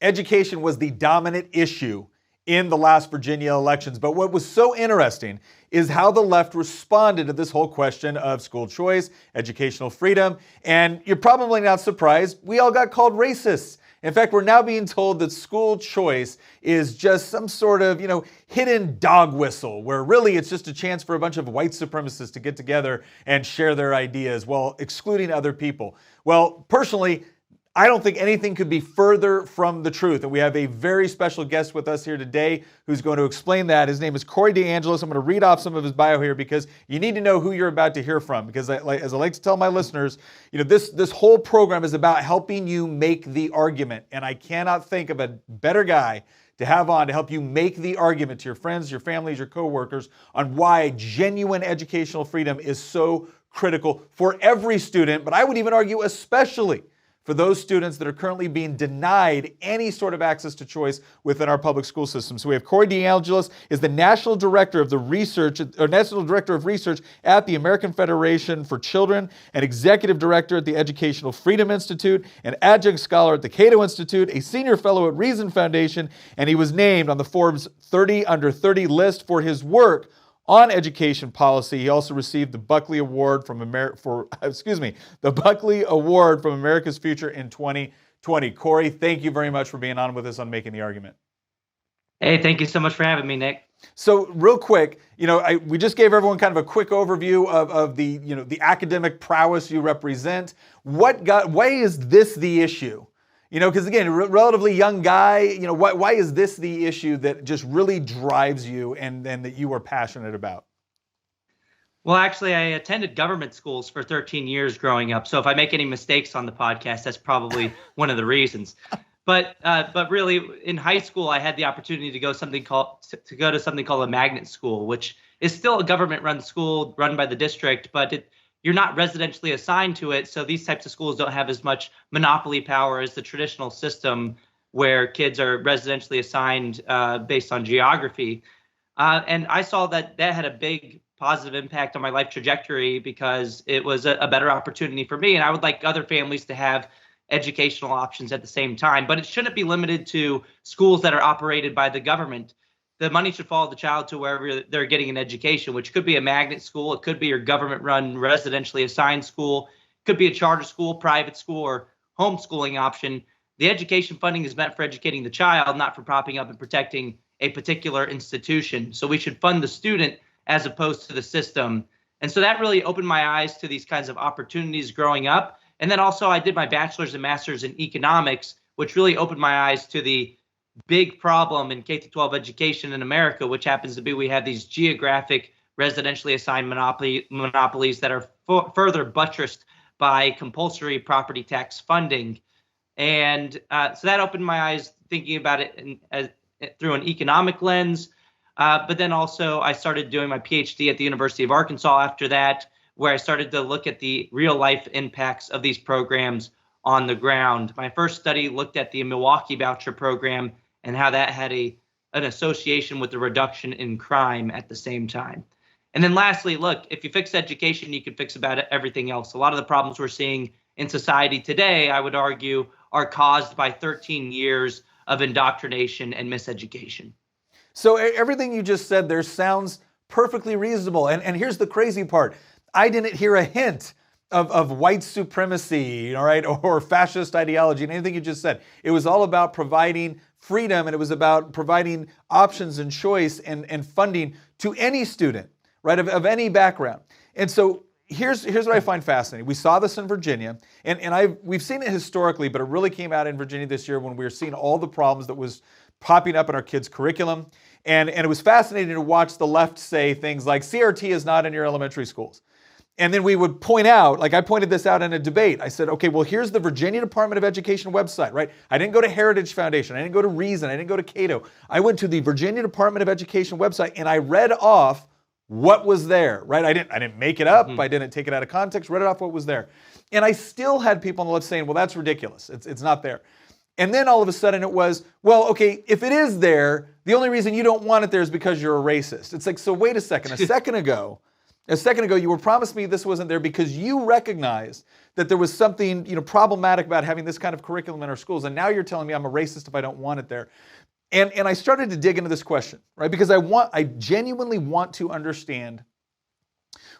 education was the dominant issue in the last Virginia elections. But what was so interesting is how the left responded to this whole question of school choice, educational freedom. And you're probably not surprised, we all got called racists. In fact, we're now being told that school choice is just some sort of, hidden dog whistle, where really it's just a chance for a bunch of white supremacists to get together and share their ideas while excluding other people. Well, personally, I don't think anything could be further from the truth. And we have a very special guest with us here today who's going to explain that. His name is Corey DeAngelis. I'm going to read off some of his bio here because you need to know who you're about to hear from. Because as I like to tell my listeners, this whole program is about helping you make the argument. And I cannot think of a better guy to have on to help you make the argument to your friends, your families, your coworkers on why genuine educational freedom is so critical for every student, but I would even argue especially for those students that are currently being denied any sort of access to choice within our public school system. So we have Corey DeAngelis, is the National Director of Research at the American Federation for Children, and Executive Director at the Educational Freedom Institute, an adjunct scholar at the Cato Institute, a senior fellow at Reason Foundation, and he was named on the Forbes 30 Under 30 list for his work on education policy. He also received the Buckley Award from America's Future in 2020. Corey, thank you very much for being on with us on Making the Argument. Hey, thank you so much for having me, Nick. So real quick, we just gave everyone kind of a quick overview of the, the academic prowess you represent. Why is this the issue? Because again, relatively young guy, why is this the issue that just really drives you and that you are passionate about? Well, actually, I attended government schools for 13 years growing up. So if I make any mistakes on the podcast, that's probably one of the reasons. But really, in high school, I had the opportunity to go to something called a magnet school, which is still a government-run school run by the district, but you're not residentially assigned to it. So these types of schools don't have as much monopoly power as the traditional system where kids are residentially assigned based on geography. And I saw that had a big positive impact on my life trajectory because it was a better opportunity for me. And I would like other families to have educational options at the same time. But it shouldn't be limited to schools that are operated by the government. The money should follow the child to wherever they're getting an education, which could be a magnet school. It could be your government-run, residentially assigned school. It could be a charter school, private school, or homeschooling option. The education funding is meant for educating the child, not for propping up and protecting a particular institution. So we should fund the student as opposed to the system. And so that really opened my eyes to these kinds of opportunities growing up. And then also I did my bachelor's and master's in economics, which really opened my eyes to the big problem in K-12 education in America, which happens to be we have these geographic residentially assigned monopolies that are further buttressed by compulsory property tax funding. And so that opened my eyes thinking about it through an economic lens. But then also I started doing my PhD at the University of Arkansas after that, where I started to look at the real life impacts of these programs on the ground. My first study looked at the Milwaukee voucher program and how that had an association with the reduction in crime at the same time. And then lastly, look, if you fix education, you can fix about everything else. A lot of the problems we're seeing in society today, I would argue, are caused by 13 years of indoctrination and miseducation. So everything you just said there sounds perfectly reasonable. And here's the crazy part. I didn't hear a hint of white supremacy, or fascist ideology, and anything you just said. It was all about providing freedom, and it was about providing options and choice and funding to any student, of any background. And so here's what I find fascinating. We saw this in Virginia, and we've seen it historically, but it really came out in Virginia this year when we were seeing all the problems that was popping up in our kids' curriculum. And it was fascinating to watch the left say things like CRT is not in your elementary schools. And then we would point out, like I pointed this out in a debate. I said, okay, well, here's the Virginia Department of Education website, right? I didn't go to Heritage Foundation. I didn't go to Reason. I didn't go to Cato. I went to the Virginia Department of Education website and I read off what was there, right? I didn't make it up. I didn't take it out of context, read it off what was there. And I still had people on the left saying, well, that's ridiculous. It's not there. And then all of a sudden it was, well, okay, if it is there, the only reason you don't want it there is because you're a racist. It's like, so wait a second. A second ago, A second ago, you were promised me this wasn't there because you recognized that there was something, problematic about having this kind of curriculum in our schools. And now you're telling me I'm a racist if I don't want it there. And I started to dig into this question, right? Because I genuinely want to understand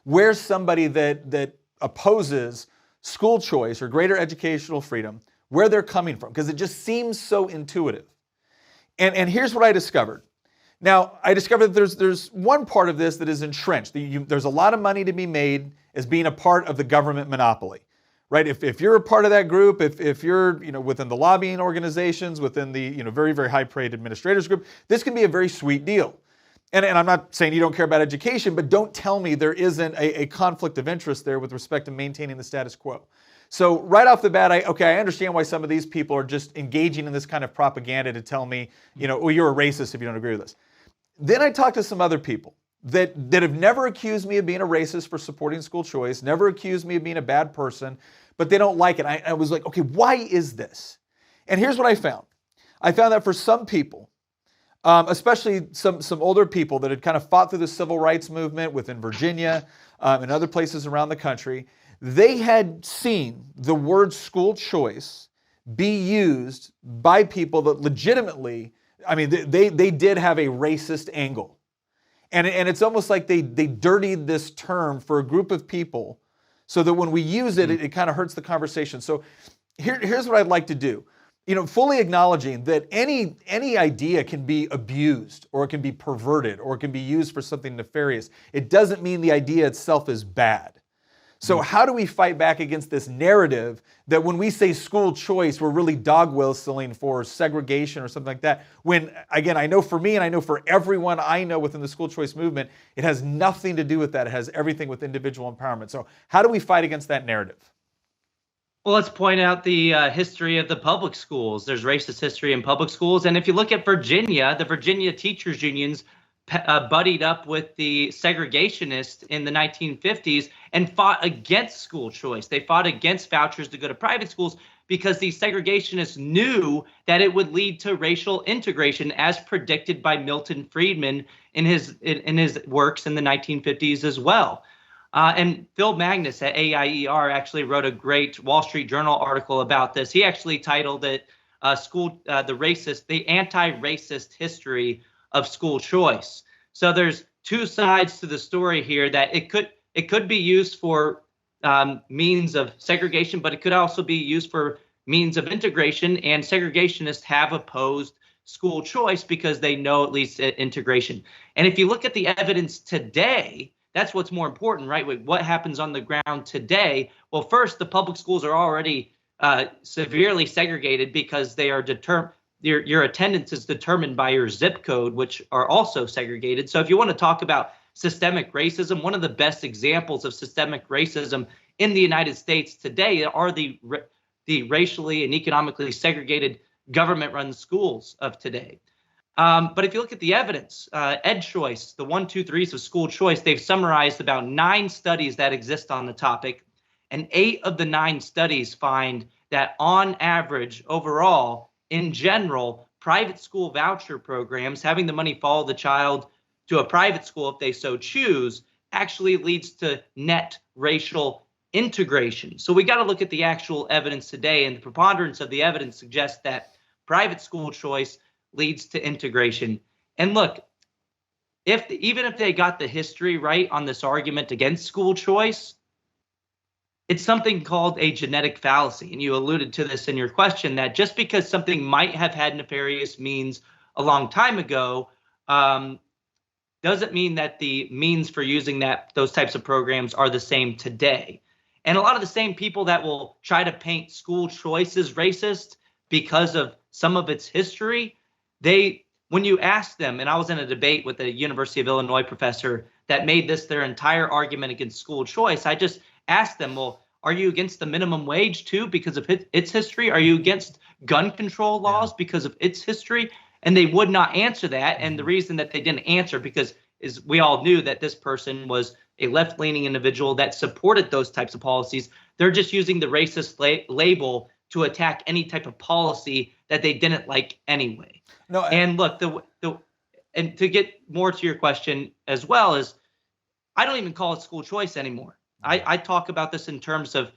where somebody that opposes school choice or greater educational freedom, where they're coming from, because it just seems so intuitive. And here's what I discovered. Now, I discovered that there's one part of this that is entrenched. There's a lot of money to be made as being a part of the government monopoly, right? If you're a part of that group, if you're within the lobbying organizations, within the very, very high-paid administrators group, this can be a very sweet deal. And I'm not saying you don't care about education, but don't tell me there isn't a conflict of interest there with respect to maintaining the status quo. So right off the bat, I understand why some of these people are just engaging in this kind of propaganda to tell me, well, you're a racist if you don't agree with us. Then I talked to some other people that have never accused me of being a racist for supporting school choice, never accused me of being a bad person, but they don't like it. I was like, okay, why is this? And here's what I found. I found that for some people, especially some older people that had kind of fought through the civil rights movement within Virginia and other places around the country, they had seen the word school choice be used by people that legitimately, they did have a racist angle. And it's almost like they dirtied this term for a group of people so that when we use it, it kind of hurts the conversation. So here's what I'd like to do. Fully acknowledging that any idea can be abused or it can be perverted or it can be used for something nefarious. It doesn't mean the idea itself is bad. So how do we fight back against this narrative that when we say school choice, we're really dog whistling for segregation or something like that? When, again, I know for me and I know for everyone I know within the school choice movement, it has nothing to do with that. It has everything with individual empowerment. So how do we fight against that narrative? Well, let's point out the history of the public schools. There's racist history in public schools. And if you look at Virginia, the Virginia teachers unions buddied up with the segregationists in the 1950s and fought against school choice. They fought against vouchers to go to private schools because these segregationists knew that it would lead to racial integration, as predicted by Milton Friedman in his works in the 1950s as well. And Phil Magnus at AIER actually wrote a great Wall Street Journal article about this. He actually titled it the anti-racist history of school choice. So there's two sides to the story here, that it could be used for means of segregation, but it could also be used for means of integration. And segregationists have opposed school choice because they know it leads to integration. And if you look at the evidence today, that's what's more important, right? What happens on the ground today? Well, first, the public schools are already severely segregated because they are determined. Your attendance is determined by your zip code, which are also segregated. So if you want to talk about systemic racism, one of the best examples of systemic racism in the United States today are the racially and economically segregated government-run schools of today. But if you look at the evidence, EdChoice, the 1, 2, 3s of school choice, they've summarized about 9 studies that exist on the topic. And 8 of the 9 studies find that on average, overall, in general, private school voucher programs, having the money follow the child to a private school if they so choose, actually leads to net racial integration. So we got to look at the actual evidence today, and the preponderance of the evidence suggests that private school choice leads to integration. And look, even if they got the history right on this argument against school choice, it's something called a genetic fallacy. And you alluded to this in your question, that just because something might have had nefarious means a long time ago, doesn't mean that the means for using those types of programs are the same today. And a lot of the same people that will try to paint school choice as racist because of some of its history, when you ask them, and I was in a debate with a University of Illinois professor that made this their entire argument against school choice, I just asked them, well, are you against the minimum wage too because of its history? Are you against gun control laws because of its history? And they would not answer that. And the reason that they didn't answer is we all knew that this person was a left-leaning individual that supported those types of policies. They're just using the racist label to attack any type of policy that they didn't like anyway. No, and look, and to get more to your question as well, is I don't even call it school choice anymore. I talk about this in terms of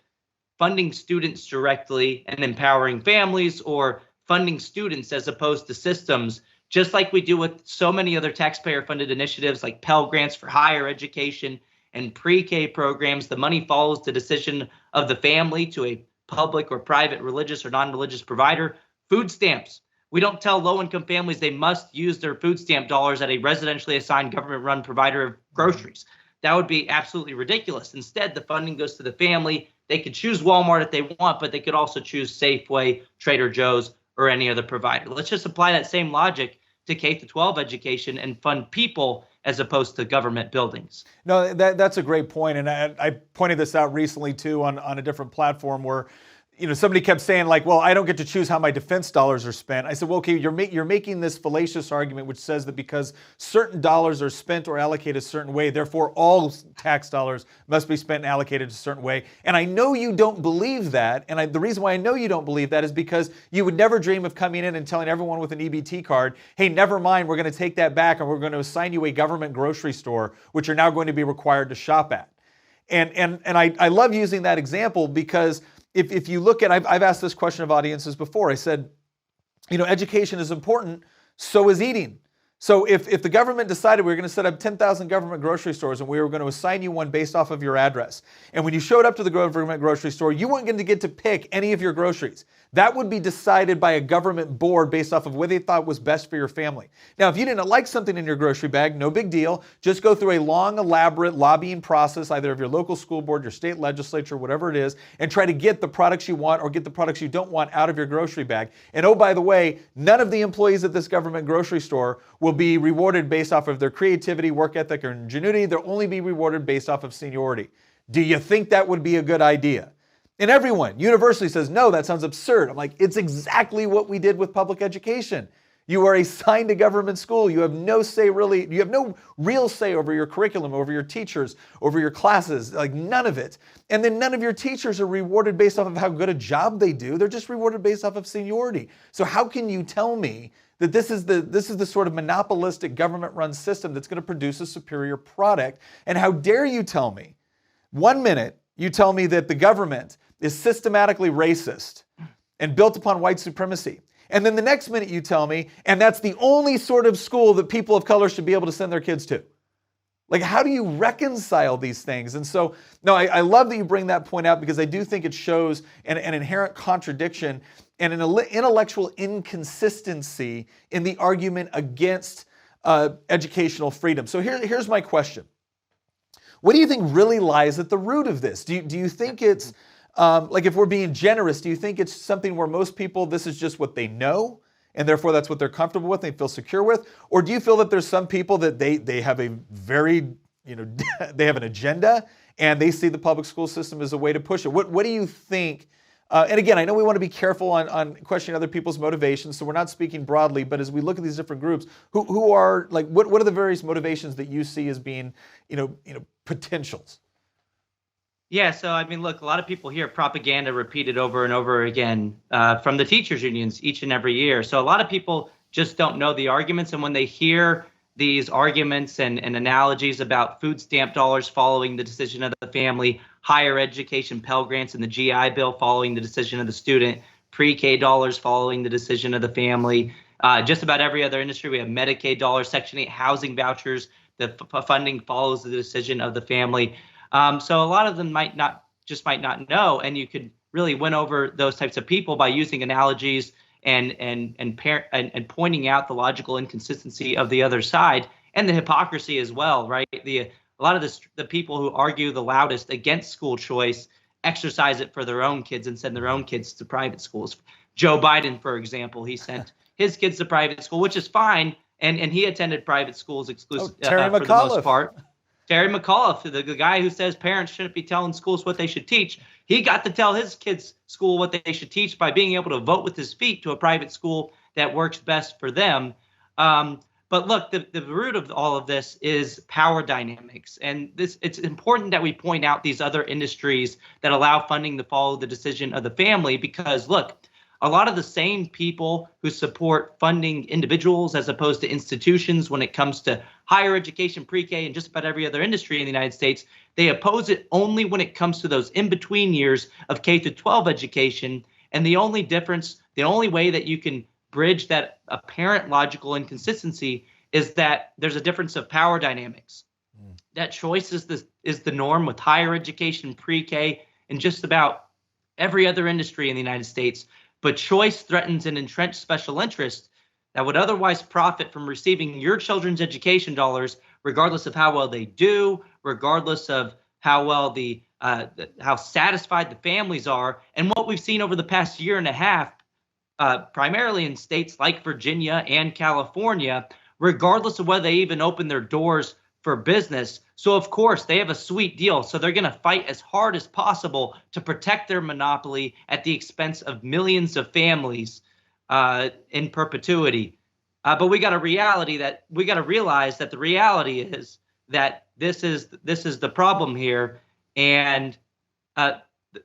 funding students directly and empowering families, or funding students as opposed to systems, just like we do with so many other taxpayer-funded initiatives like Pell Grants for higher education and pre-K programs. The money follows the decision of the family to a public or private religious or non-religious provider. Food stamps. We don't tell low-income families they must use their food stamp dollars at a residentially assigned government-run provider of groceries. That would be absolutely ridiculous. Instead, the funding goes to the family. They could choose Walmart if they want, but they could also choose Safeway, Trader Joe's, or any other provider. Let's just apply that same logic to K-12 education and fund people as opposed to government buildings. No, that's a great point. And I pointed this out recently too on a different platform where, somebody kept saying like, well, I don't get to choose how my defense dollars are spent. I said, well, okay, you're making this fallacious argument which says that because certain dollars are spent or allocated a certain way, therefore all tax dollars must be spent and allocated a certain way. And I know you don't believe that. And the reason why I know you don't believe that is because you would never dream of coming in and telling everyone with an EBT card, hey, never mind, we're going to take that back and we're going to assign you a government grocery store, which you're now going to be required to shop at. And I love using that example because if you look at, I've asked this question of audiences before. I said, education is important, so is eating. So if the government decided we were going to set up 10,000 government grocery stores and we were going to assign you one based off of your address, and when you showed up to the government grocery store, you weren't going to get to pick any of your groceries. That would be decided by a government board based off of what they thought was best for your family. Now, if you didn't like something in your grocery bag, no big deal. Just go through a long, elaborate lobbying process, either of your local school board, your state legislature, whatever it is, and try to get the products you want or get the products you don't want out of your grocery bag. And oh, by the way, none of the employees at this government grocery store will be rewarded based off of their creativity, work ethic, or ingenuity. They'll only be rewarded based off of seniority. Do you think that would be a good idea? And everyone universally says, no, that sounds absurd. I'm like, it's exactly what we did with public education. You are assigned to government school. You have no say really, you have no real say over your curriculum, over your teachers, over your classes, like none of it. And then none of your teachers are rewarded based off of how good a job they do. They're just rewarded based off of seniority. So how can you tell me that this is the sort of monopolistic government-run system that's going to produce a superior product? And how dare you tell me, 1 minute, you tell me that the government is systematically racist and built upon white supremacy. And then the next minute you tell me, and that's the only sort of school that people of color should be able to send their kids to. Like, how do you reconcile these things? And so, no, I love that you bring that point out because I do think it shows an inherent contradiction and an intellectual inconsistency in the argument against educational freedom. So here's my question. What do you think really lies at the root of this? Do you think it's, like if we're being generous, do you think it's something where most people, this is just what they know, and therefore that's what they're comfortable with, they feel secure with? Or do you feel that there's some people that they have a very, they have an agenda, and they see the public school system as a way to push it? What do you think? And again, I know we want to be careful on questioning other people's motivations, so we're not speaking broadly, but as we look at these different groups, who are, like, what are the various motivations that you see as being, potentials? Yeah, so I mean, look, a lot of people hear propaganda repeated over and over again from the teachers unions each and every year. So a lot of people just don't know the arguments. And when they hear these arguments and analogies about food stamp dollars following the decision of the family, higher education Pell Grants and the GI Bill following the decision of the student, pre-K dollars following the decision of the family, just about every other industry, we have Medicaid dollars, Section 8 housing vouchers, the funding follows the decision of the family. So a lot of them might not know, and you could really win over those types of people by using analogies and pointing out the logical inconsistency of the other side and the hypocrisy as well, right? A lot of the people who argue the loudest against school choice exercise it for their own kids and send their own kids to private schools. Joe Biden, for example, he sent his kids to private school, which is fine, and he attended private schools exclusively for the most part. Terry McAuliffe, the guy who says parents shouldn't be telling schools what they should teach, he got to tell his kids' school what they should teach by being able to vote with his feet to a private school that works best for them. But look, the root of all of this is power dynamics. And it's important that we point out these other industries that allow funding to follow the decision of the family because, look, A lot of the same people who support funding individuals as opposed to institutions when it comes to higher education, pre-K, and just about every other industry in the United States, they oppose it only when it comes to those in-between years of K through 12 education. And the only difference, the only way that you can bridge that apparent logical inconsistency is that there's a difference of power dynamics. That choice is the norm with higher education, pre-K, and just about every other industry in the United States. But choice threatens an entrenched special interest that would otherwise profit from receiving your children's education dollars, regardless of how well they do, regardless of how well how satisfied the families are. And what we've seen over the past year and a half, primarily in states like Virginia and California, regardless of whether they even open their doors for business. So of course they have a sweet deal. So they're going to fight as hard as possible to protect their monopoly at the expense of millions of families in perpetuity. But we got to realize that the reality is that this is the problem here, and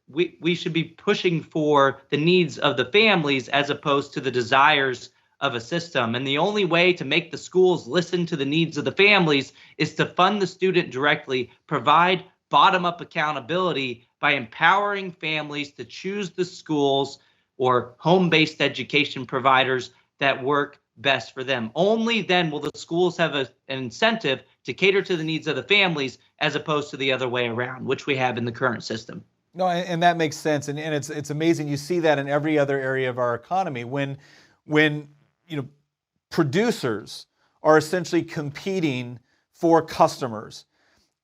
we should be pushing for the needs of the families as opposed to the desires of a system. And the only way to make the schools listen to the needs of the families is to fund the student directly, provide bottom-up accountability by empowering families to choose the schools or home-based education providers that work best for them. Only then will the schools have an incentive to cater to the needs of the families as opposed to the other way around, which we have in the current system. No, and that makes sense. And it's amazing. You see that in every other area of our economy. When producers are essentially competing for customers,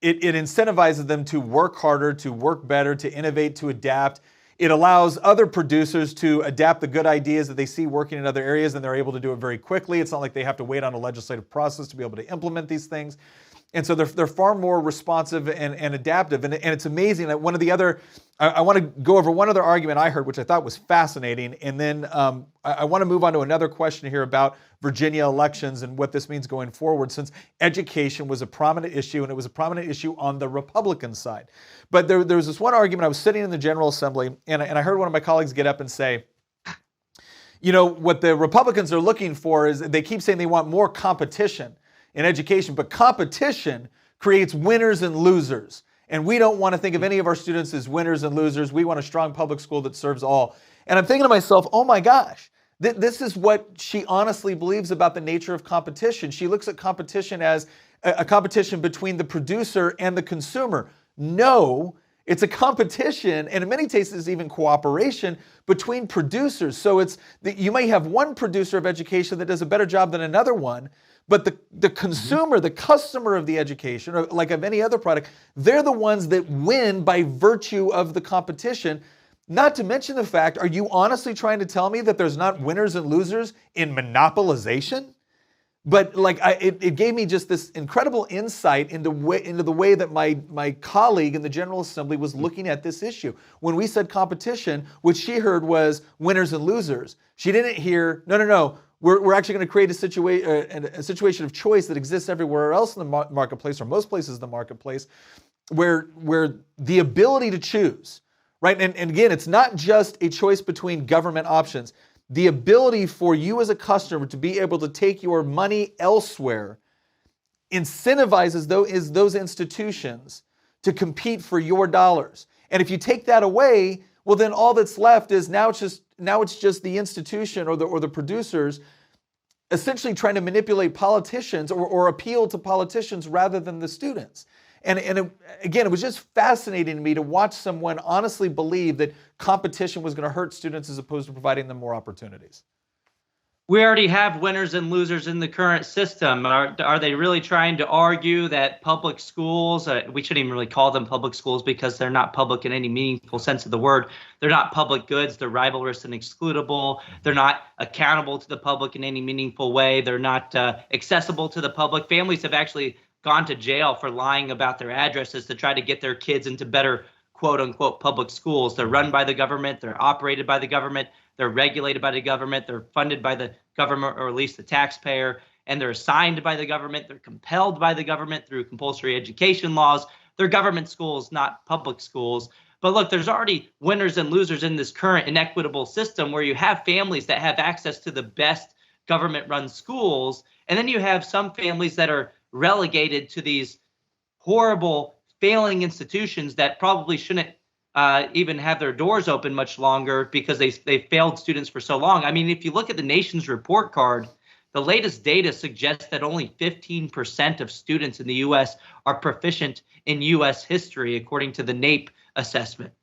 it incentivizes them to work harder, to work better, to innovate, to adapt. It allows other producers to adapt the good ideas that they see working in other areas, and they're able to do it very quickly. It's not like they have to wait on a legislative process to be able to implement these things. And so they're far more responsive and adaptive. And it's amazing that one of the other, I want to go over one other argument I heard, which I thought was fascinating. And then I want to move on to another question here about Virginia elections and what this means going forward, since education was a prominent issue, and it was a prominent issue on the Republican side. But there was this one argument. I was sitting in the General Assembly, and I heard one of my colleagues get up and say, what the Republicans are looking for is, they keep saying they want more competition in education, but competition creates winners and losers. And we don't want to think of any of our students as winners and losers. We want a strong public school that serves all. And I'm thinking to myself, oh my gosh, this is what she honestly believes about the nature of competition. She looks at competition as a competition between the producer and the consumer. No, it's a competition, and in many cases even cooperation between producers. So you may have one producer of education that does a better job than another one, but the consumer, the customer of the education, or like of any other product, they're the ones that win by virtue of the competition. Not to mention the fact, are you honestly trying to tell me that there's not winners and losers in monopolization? But it gave me just this incredible insight into the way that my colleague in the General Assembly was looking at this issue. When we said competition, what she heard was winners and losers. She didn't hear, no. We're actually going to create a situation of choice that exists everywhere else in the marketplace, or most places in the marketplace, where the ability to choose, right? And again, it's not just a choice between government options. The ability for you as a customer to be able to take your money elsewhere incentivizes those institutions to compete for your dollars. And if you take that away, well, then all that's left is now it's just the institution or the producers essentially trying to manipulate politicians or appeal to politicians rather than the students. And it was just fascinating to me to watch someone honestly believe that competition was going to hurt students as opposed to providing them more opportunities. We already have winners and losers in the current system. Are they really trying to argue that public schools, we shouldn't even really call them public schools because they're not public in any meaningful sense of the word. They're not public goods. They're rivalrous and excludable. They're not accountable to the public in any meaningful way. They're not accessible to the public. Families have actually gone to jail for lying about their addresses to try to get their kids into better quote unquote public schools. They're run by the government. They're operated by the government. They're regulated by the government. They're funded by the government, or at least the taxpayer, and they're assigned by the government. They're compelled by the government through compulsory education laws. They're government schools, not public schools. But look, there's already winners and losers in this current inequitable system where you have families that have access to the best government-run schools, and then you have some families that are relegated to these horrible, failing institutions that probably shouldn't even have their doors open much longer because they failed students for so long. I mean, if you look at the nation's report card, the latest data suggests that only 15% of students in the U.S. are proficient in U.S. history, according to the NAEP assessment.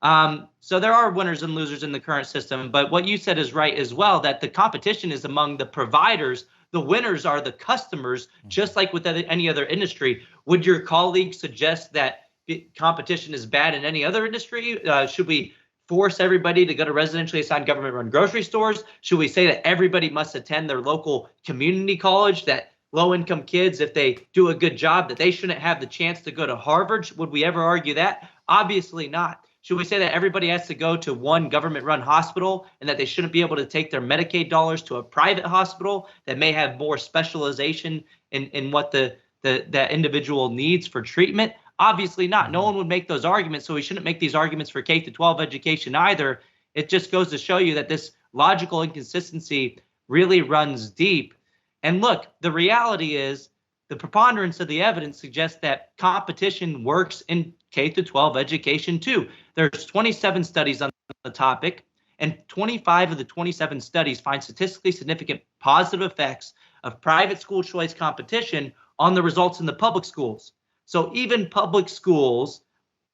So there are winners and losers in the current system. But what you said is right as well, that the competition is among the providers. The winners are the customers, just like with any other industry. Would your colleague suggest that competition is bad in any other industry? Should we force everybody to go to residentially assigned government-run grocery stores? Should we say that everybody must attend their local community college, that low-income kids, if they do a good job, that they shouldn't have the chance to go to Harvard? Would we ever argue that? Obviously not. Should we say that everybody has to go to one government-run hospital and that they shouldn't be able to take their Medicaid dollars to a private hospital that may have more specialization in what that individual needs for treatment? Obviously not. No one would make those arguments, so we shouldn't make these arguments for K-12 education either. It just goes to show you that this logical inconsistency really runs deep. And look, the reality is the preponderance of the evidence suggests that competition works in K-12 education too. There's 27 studies on the topic, and 25 of the 27 studies find statistically significant positive effects of private school choice competition on the results in the public schools. So even public schools,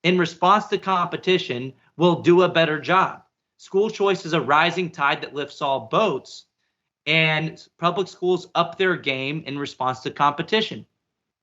in response to competition, will do a better job. School choice is a rising tide that lifts all boats, and public schools up their game in response to competition.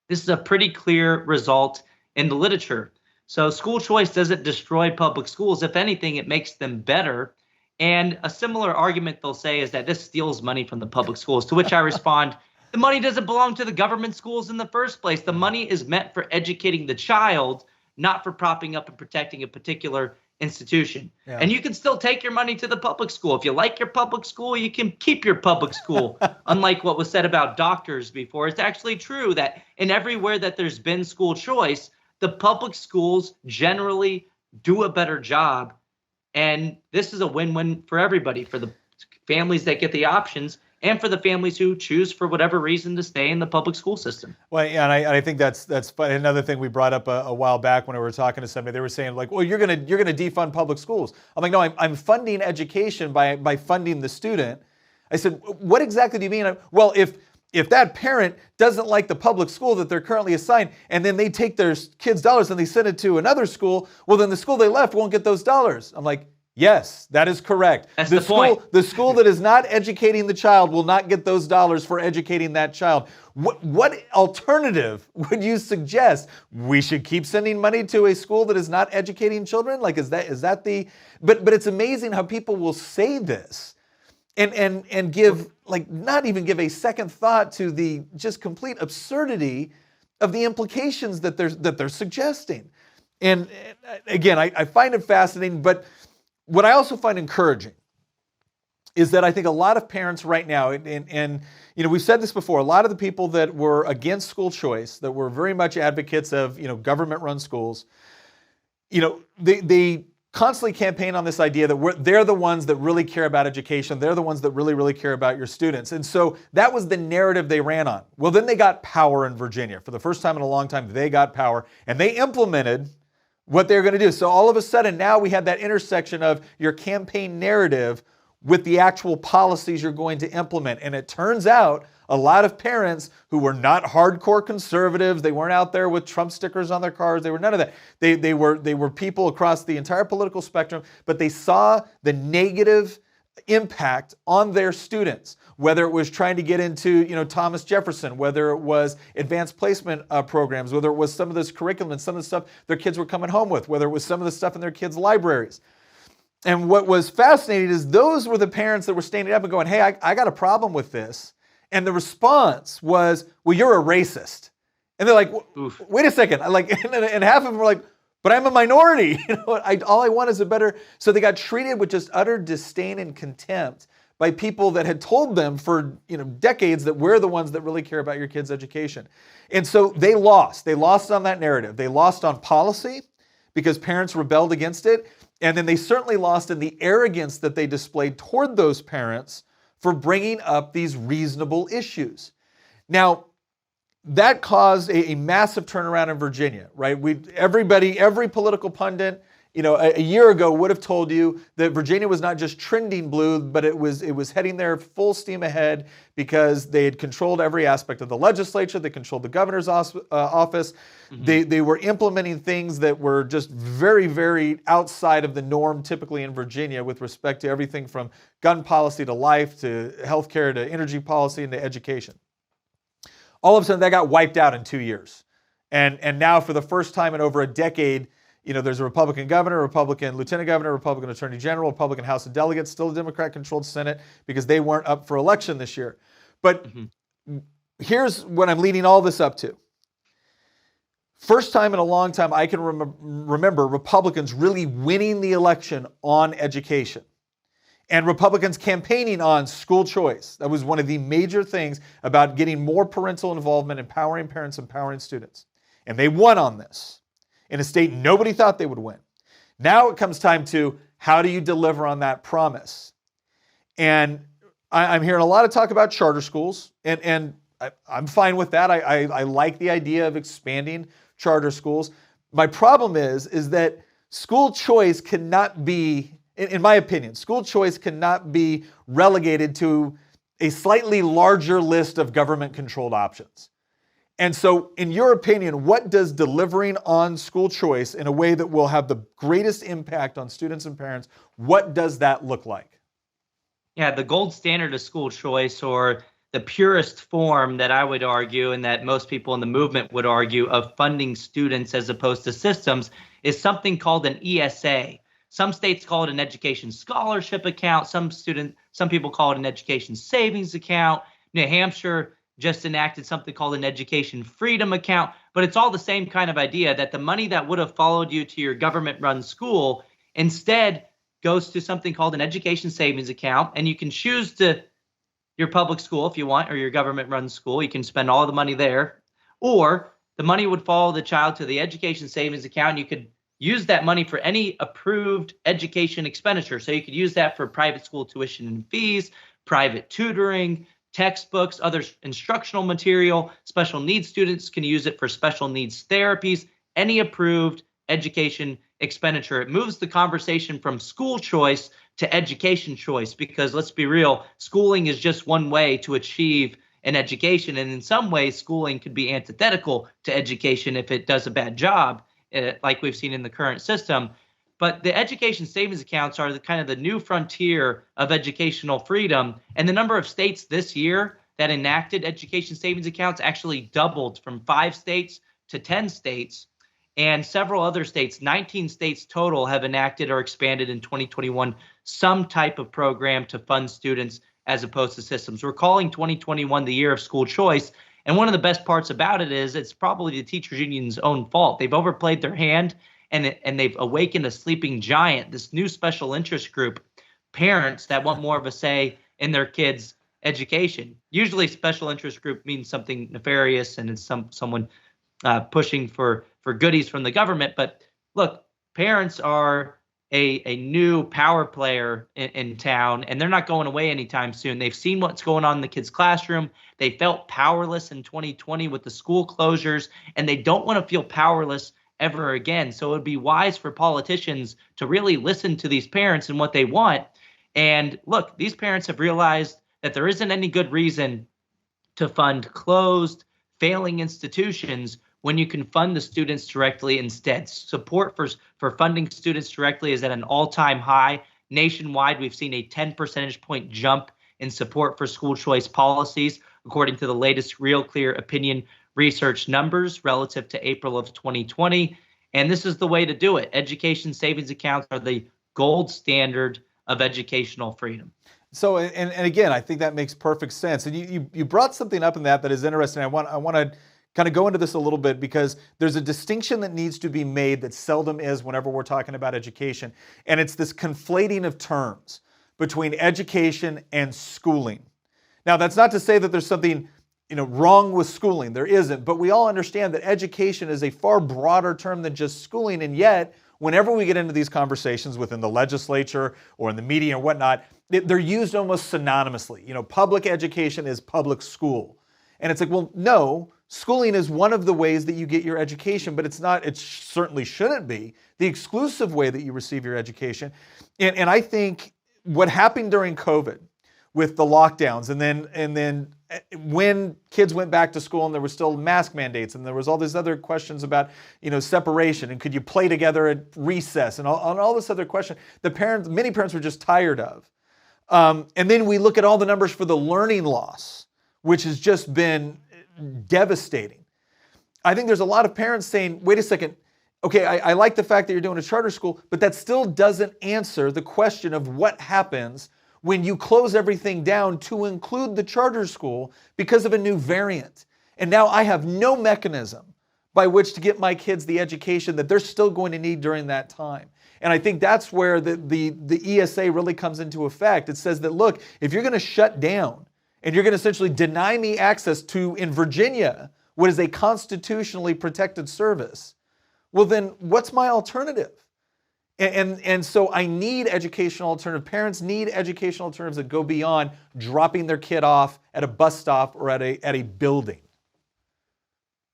This is a pretty clear result in the literature. So school choice doesn't destroy public schools. If anything, it makes them better. And a similar argument they'll say is that this steals money from the public schools, to which I respond, the money doesn't belong to the government schools in the first place. The money is meant for educating the child, not for propping up and protecting a particular institution. Yeah. And you can still take your money to the public school. If you like your public school, you can keep your public school. Unlike what was said about doctors before, it's actually true that in everywhere that there's been school choice, the public schools generally do a better job. And this is a win-win for everybody, for the families that get the options and for the families who choose, for whatever reason, to stay in the public school system. Well, yeah, and I think that's fun. Another thing we brought up a while back when we were talking to somebody, they were saying like, well, you're gonna defund public schools. I'm like, no, I'm funding education by funding the student. I said, what exactly do you mean? Well, if that parent doesn't like the public school that they're currently assigned, and then they take their kids' dollars and they send it to another school, well, then the school they left won't get those dollars. I'm like, yes, that is correct. That's the point. The school that is not educating the child will not get those dollars for educating that child. What alternative would you suggest? We should keep sending money to a school that is not educating children? Like, is that the? But it's amazing how people will say this, and give not even give a second thought to the just complete absurdity of the implications that they're suggesting. And again, I find it fascinating, but what I also find encouraging is that I think a lot of parents right now, and we've said this before, a lot of the people that were against school choice, that were very much advocates of government-run schools, they constantly campaign on this idea that they're the ones that really care about education, they're the ones that really, really care about your students. And so that was the narrative they ran on. Well, then they got power in Virginia. For the first time in a long time, they got power, and they implemented what they're going to do. So all of a sudden, now we have that intersection of your campaign narrative with the actual policies you're going to implement. And it turns out a lot of parents who were not hardcore conservatives, they weren't out there with Trump stickers on their cars, they were none of that. They were people across the entire political spectrum, but they saw the negative impact on their students, whether it was trying to get into, Thomas Jefferson, whether it was advanced placement programs, whether it was some of this curriculum and some of the stuff their kids were coming home with, whether it was some of the stuff in their kids' libraries. And what was fascinating is those were the parents that were standing up and going, hey, I got a problem with this. And the response was, well, you're a racist. And they're like, wait a second. And half of them were like, but I'm a minority. All I want is a better. So they got treated with just utter disdain and contempt by people that had told them for decades that we're the ones that really care about your kids' education. And so they lost. They lost on that narrative. They lost on policy because parents rebelled against it. And then they certainly lost in the arrogance that they displayed toward those parents for bringing up these reasonable issues. Now, that caused a massive turnaround in Virginia, right? Every political pundit, a year ago would have told you that Virginia was not just trending blue, but it was heading there full steam ahead because they had controlled every aspect of the legislature. They controlled the governor's office. Mm-hmm. They were implementing things that were just very, very outside of the norm typically in Virginia with respect to everything from gun policy to life to healthcare to energy policy and to education. All of a sudden, that got wiped out in 2 years. And now, for the first time in over a decade, there's a Republican governor, Republican lieutenant governor, Republican attorney general, Republican House of Delegates, still a Democrat-controlled Senate because they weren't up for election this year. But here's what I'm leading all this up to. First time in a long time I can remember Republicans really winning the election on education. And Republicans campaigning on school choice. That was one of the major things about getting more parental involvement, empowering parents, empowering students. And they won on this in a state nobody thought they would win. Now it comes time to how do you deliver on that promise? And I'm hearing a lot of talk about charter schools, and I'm fine with that. I like the idea of expanding charter schools. My problem is that school choice cannot be, in my opinion, school choice cannot be relegated to a slightly larger list of government-controlled options. And so, in your opinion, what does delivering on school choice in a way that will have the greatest impact on students and parents, what does that look like? Yeah, the gold standard of school choice, or the purest form that I would argue, and that most people in the movement would argue, of funding students as opposed to systems, is something called an ESA. Some states call it an education scholarship account. Some people call it an education savings account. New Hampshire just enacted something called an education freedom account. But it's all the same kind of idea, that the money that would have followed you to your government-run school instead goes to something called an education savings account. And you can choose to your public school if you want, or your government-run school. You can spend all the money there. Or the money would follow the child to the education savings account, and you could use that money for any approved education expenditure. So you could use that for private school tuition and fees, private tutoring, textbooks, other instructional material. Special needs students can use it for special needs therapies, any approved education expenditure. It moves the conversation from school choice to education choice, because let's be real, schooling is just one way to achieve an education. And in some ways, schooling could be antithetical to education if it does a bad job, like we've seen in the current system. But the education savings accounts are the kind of the new frontier of educational freedom. And the number of states this year that enacted education savings accounts actually doubled from 5 states to 10 states. And several other states, 19 states total, have enacted or expanded in 2021 some type of program to fund students as opposed to systems. We're calling 2021 the year of school choice. And one of the best parts about it is it's probably the teachers union's own fault. They've overplayed their hand, and they've awakened a sleeping giant, this new special interest group, parents that want more of a say in their kids' education. Usually special interest group means something nefarious, and it's someone pushing for goodies from the government. But look, parents are a new power player in town, and they're not going away anytime soon. They've seen what's going on in the kids' classroom. They felt powerless in 2020 with the school closures, and they don't want to feel powerless ever again. So it would be wise for politicians to really listen to these parents and what they want. And look, these parents have realized that there isn't any good reason to fund closed, failing institutions when you can fund the students directly instead. Support for funding students directly is at an all-time high. Nationwide, we've seen a 10 percentage point jump in support for school choice policies, according to the latest Real Clear Opinion research numbers relative to April of 2020. And this is the way to do it. Education savings accounts are the gold standard of educational freedom. So, and again, I think that makes perfect sense. And you brought something up in that is interesting. I want to kind of go into this a little bit, because there's a distinction that needs to be made that seldom is whenever we're talking about education. And it's this conflating of terms between education and schooling. Now, that's not to say that there's something wrong with schooling. There isn't. But we all understand that education is a far broader term than just schooling. And yet, whenever we get into these conversations within the legislature or in the media and whatnot, they're used almost synonymously. Public education is public school. And it's like, well, no, schooling is one of the ways that you get your education, but it certainly shouldn't be the exclusive way that you receive your education. And I think what happened during COVID with the lockdowns, and then when kids went back to school and there were still mask mandates and there was all these other questions about, separation and could you play together at recess and all this other question, many parents were just tired of. And then we look at all the numbers for the learning loss, which has just been devastating. I think there's a lot of parents saying, wait a second, okay, I like the fact that you're doing a charter school, but that still doesn't answer the question of what happens when you close everything down to include the charter school because of a new variant. And now I have no mechanism by which to get my kids the education that they're still going to need during that time. And I think that's where the ESA really comes into effect. It says that, look, if you're going to shut down and you're going to essentially deny me access to, in Virginia, what is a constitutionally protected service, well then what's my alternative? And so I need educational alternatives. Parents need educational alternatives that go beyond dropping their kid off at a bus stop or at a building.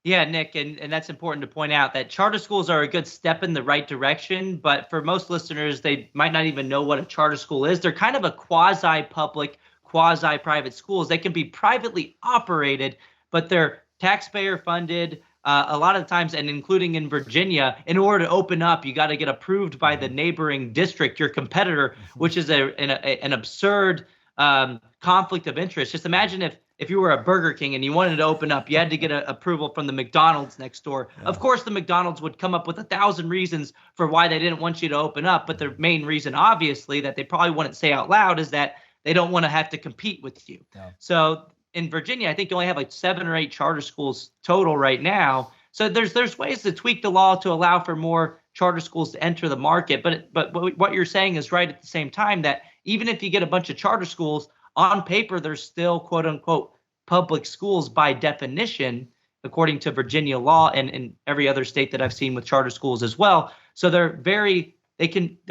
Yeah, Nick, and that's important to point out that charter schools are a good step in the right direction, but for most listeners, they might not even know what a charter school is. They're kind of a quasi-public, quasi-private schools. They can be privately operated, but they're taxpayer funded a lot of times, and including in Virginia. In order to open up, you got to get approved by the neighboring district, your competitor, which is an absurd conflict of interest. Just imagine if you were a Burger King and you wanted to open up, you had to get approval from the McDonald's next door. Yeah. Of course, the McDonald's would come up with 1,000 reasons for why they didn't want you to open up. But the main reason, obviously, that they probably wouldn't say out loud is that they don't want to have to compete with you. Yeah. So in Virginia, I think you only have like 7 or 8 charter schools total right now. So there's ways to tweak the law to allow for more charter schools to enter the market. But what you're saying is right at the same time, that even if you get a bunch of charter schools, on paper, they're still quote unquote public schools by definition, according to Virginia law and every other state that I've seen with charter schools as well. So they're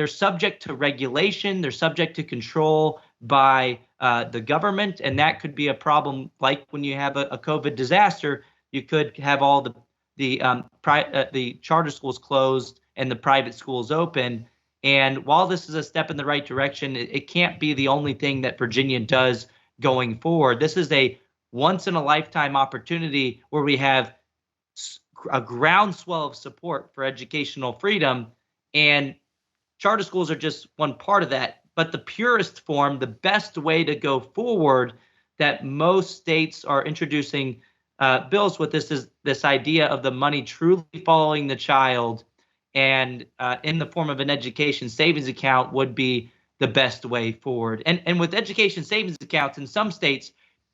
subject to regulation, they're subject to control by the government, and that could be a problem. Like when you have a COVID disaster, you could have all the charter schools closed and the private schools open. And while this is a step in the right direction, it can't be the only thing that Virginia does going forward. This is a once in a lifetime opportunity where we have a groundswell of support for educational freedom, and charter schools are just one part of that. But the purest form, the best way to go forward that most states are introducing bills with this is this idea of the money truly following the child, and in the form of an education savings account would be the best way forward. And with education savings accounts in some states,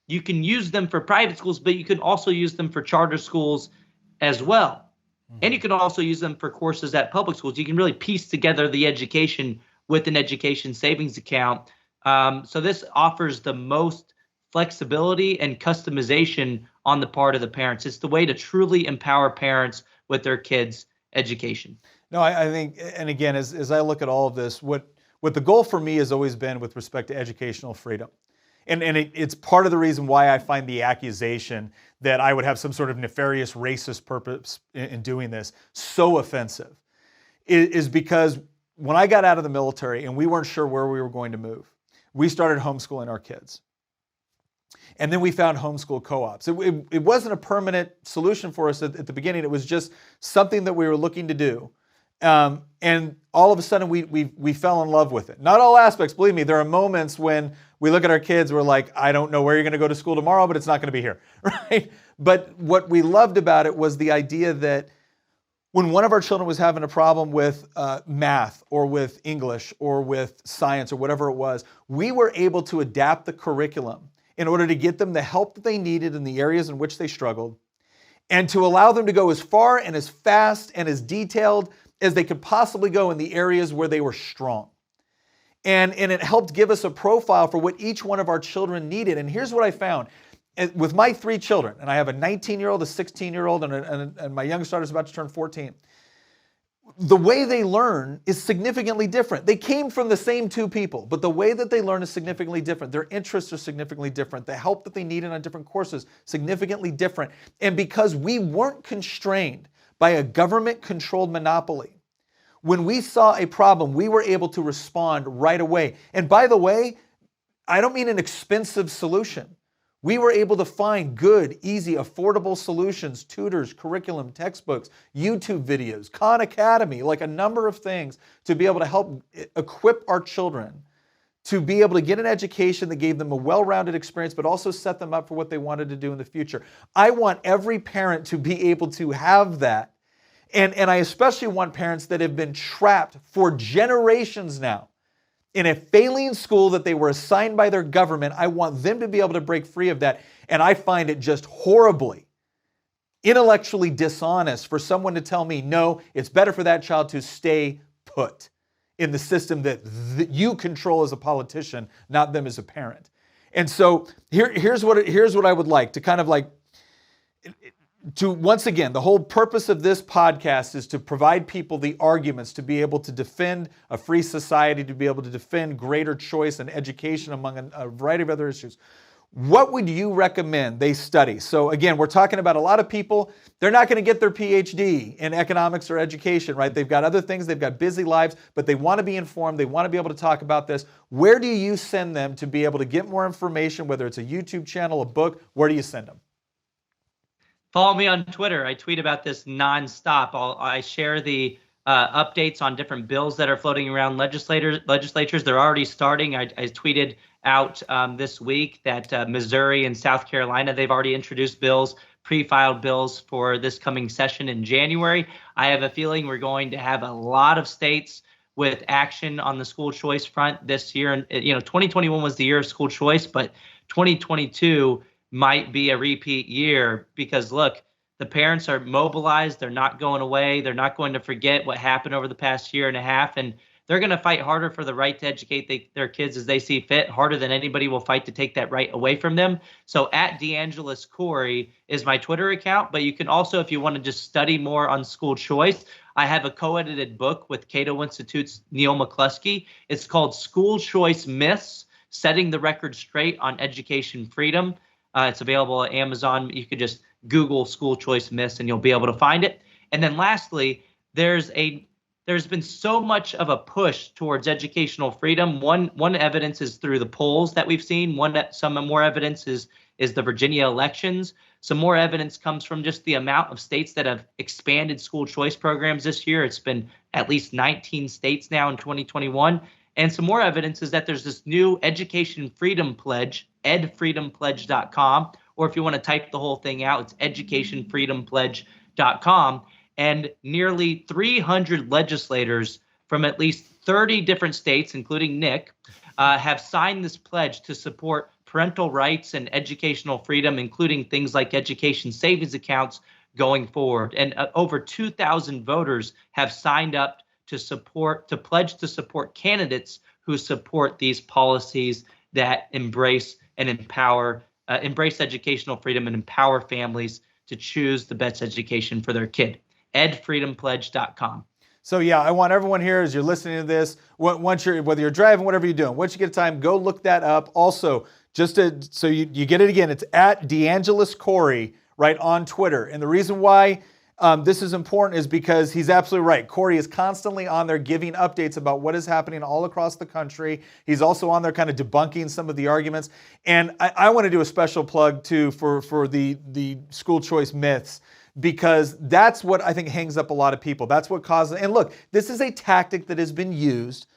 you can use them for private schools, but you can also use them for charter schools as well. And you can also use them for courses at public schools. You can really piece together the education with an education savings account. So this offers the most flexibility and customization on the part of the parents. It's the way to truly empower parents with their kids' education. No, I think, and again, as I look at all of this, what the goal for me has always been with respect to educational freedom. And it's part of the reason why I find the accusation that I would have some sort of nefarious racist purpose in doing this so offensive, is because when I got out of the military and we weren't sure where we were going to move, we started homeschooling our kids. And then we found homeschool co-ops. It wasn't a permanent solution for us at the beginning. It was just something that we were looking to do. And all of a sudden we fell in love with it. Not all aspects, believe me. There are moments when we look at our kids, we're like, I don't know where you're going to go to school tomorrow, but it's not going to be here, right? But what we loved about it was the idea that when one of our children was having a problem with math or with English or with science or whatever it was, we were able to adapt the curriculum in order to get them the help that they needed in the areas in which they struggled, and to allow them to go as far and as fast and as detailed as they could possibly go in the areas where they were strong. And it helped give us a profile for what each one of our children needed. And here's what I found. With my 3 children, and I have a 19-year-old, a 16-year-old, and my youngest daughter is about to turn 14. the way they learn is significantly different. They came from the same two people, but the way that they learn is significantly different. Their interests are significantly different. The help that they need in on different courses, significantly different. And because we weren't constrained by a government-controlled monopoly, when we saw a problem, we were able to respond right away. And by the way, I don't mean an expensive solution. We were able to find good, easy, affordable solutions, tutors, curriculum, textbooks, YouTube videos, Khan Academy, like a number of things to be able to help equip our children to be able to get an education that gave them a well-rounded experience, but also set them up for what they wanted to do in the future. I want every parent to be able to have that. And I especially want parents that have been trapped for generations now in a failing school that they were assigned by their government. I want them to be able to break free of that. And I find it just horribly, intellectually dishonest for someone to tell me, no, it's better for that child to stay put in the system that you control as a politician, not them as a parent. And so here's what I would like to kind of like, to once again, the whole purpose of this podcast is to provide people the arguments to be able to defend a free society, to be able to defend greater choice and education among a variety of other issues. What would you recommend they study? So again, we're talking about a lot of people, they're not going to get their PhD in economics or education, right? They've got other things, they've got busy lives, but they want to be informed, they want to be able to talk about this. Where do you send them to be able to get more information, whether it's a YouTube channel, a book? Where do you send them? Follow me on Twitter. I tweet about this nonstop. I share the updates on different bills that are floating around legislatures. They're already starting. I tweeted out this week that Missouri and South Carolina, they've already introduced bills, pre-filed bills for this coming session in January. I have a feeling we're going to have a lot of states with action on the school choice front this year. And 2021 was the year of school choice, but 2022 might be a repeat year because look, the parents are mobilized. They're not going away. They're not going to forget what happened over the past year and a half. And they're going to fight harder for the right to educate their kids as they see fit, harder than anybody will fight to take that right away from them. So at DeAngelis Corey is my Twitter account. But you can also, if you want to just study more on school choice, I have a co-edited book with Cato Institute's Neil McCluskey. It's called School Choice Myths, Setting the Record Straight on Education Freedom. It's available at Amazon. You could just Google school choice myths and you'll be able to find it. And then lastly, there's been so much of a push towards educational freedom. One evidence is through the polls that we've seen. Some more evidence is the Virginia elections. Some more evidence comes from just the amount of states that have expanded school choice programs this year. It's been at least 19 states now in 2021. And some more evidence is that there's this new education freedom pledge, edfreedompledge.com, or if you want to type the whole thing out, it's educationfreedompledge.com. And nearly 300 legislators from at least 30 different states, including Nick, have signed this pledge to support parental rights and educational freedom, including things like education savings accounts going forward. And over 2,000 voters have signed up to pledge to support candidates who support these policies that embrace educational freedom and empower families to choose the best education for their kid. edfreedompledge.com. So yeah, I want everyone here, as you're listening to this, whether you're driving, whatever you're doing, once you get time, go look that up. Also, so you get it again, it's at DeAngelis Corey, right, on Twitter. And the reason why this is important is because he's absolutely right. Corey is constantly on there giving updates about what is happening all across the country. He's also on there kind of debunking some of the arguments. And I want to do a special plug too for the school choice myths, because that's what I think hangs up a lot of people. That's what causes, and look, this is a tactic that has been used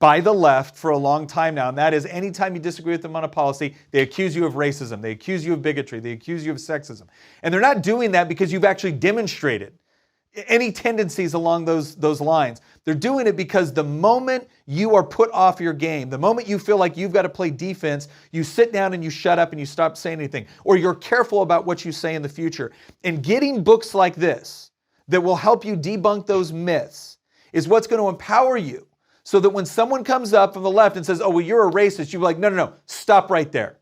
by the left for a long time now, and that is anytime you disagree with them on a policy, they accuse you of racism, they accuse you of bigotry, they accuse you of sexism. And they're not doing that because you've actually demonstrated any tendencies along those lines. They're doing it because the moment you are put off your game, the moment you feel like you've got to play defense, you sit down and you shut up and you stop saying anything, or you're careful about what you say in the future. And getting books like this that will help you debunk those myths is what's going to empower you, so that when someone comes up from the left and says, oh, well, you're a racist, you're like, no, stop right there.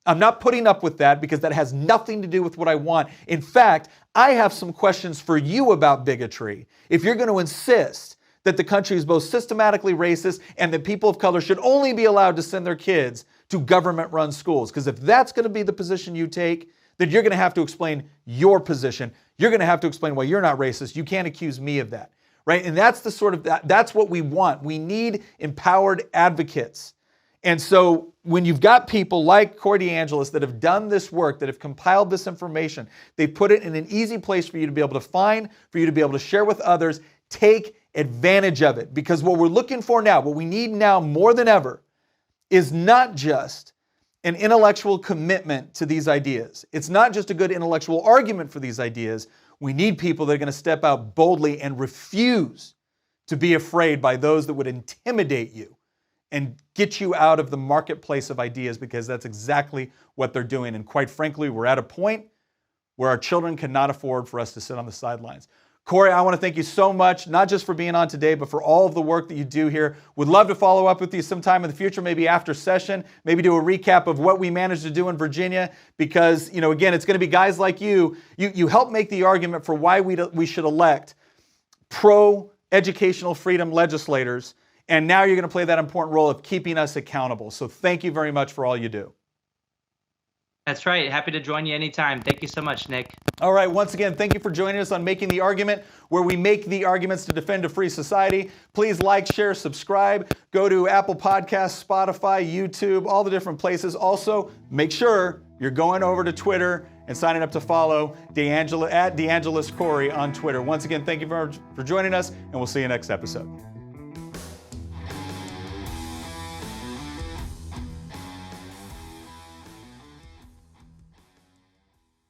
I'm not putting up with that because that has nothing to do with what I want. In fact, I have some questions for you about bigotry. If you're going to insist that the country is both systematically racist and that people of color should only be allowed to send their kids to government-run schools, because if that's going to be the position you take, then you're going to have to explain your position. You're going to have to explain why you're not racist. You can't accuse me of that, right? And that's the sort of, that's what we want. We need empowered advocates. And so when you've got people like Corey DeAngelis that have done this work, that have compiled this information, they put it in an easy place for you to be able to find, for you to be able to share with others. Take advantage of it, because what we're looking for now, what we need now more than ever, is not just an intellectual commitment to these ideas. It's not just a good intellectual argument for these ideas. We need people that are going to step out boldly and refuse to be afraid by those that would intimidate you and get you out of the marketplace of ideas, because that's exactly what they're doing. And quite frankly, we're at a point where our children cannot afford for us to sit on the sidelines. Corey, I want to thank you so much, not just for being on today, but for all of the work that you do here. Would love to follow up with you sometime in the future, maybe after session, maybe do a recap of what we managed to do in Virginia, because, again, it's going to be guys like you. You help make the argument for why we should elect pro-educational freedom legislators, and now you're going to play that important role of keeping us accountable. So thank you very much for all you do. That's right. Happy to join you anytime. Thank you so much, Nick. All right. Once again, thank you for joining us on Making the Argument, where we make the arguments to defend a free society. Please like, share, subscribe. Go to Apple Podcasts, Spotify, YouTube, all the different places. Also, make sure you're going over to Twitter and signing up to follow DeAngelis, @DeAngelis Corey on Twitter. Once again, thank you for joining us, and we'll see you next episode.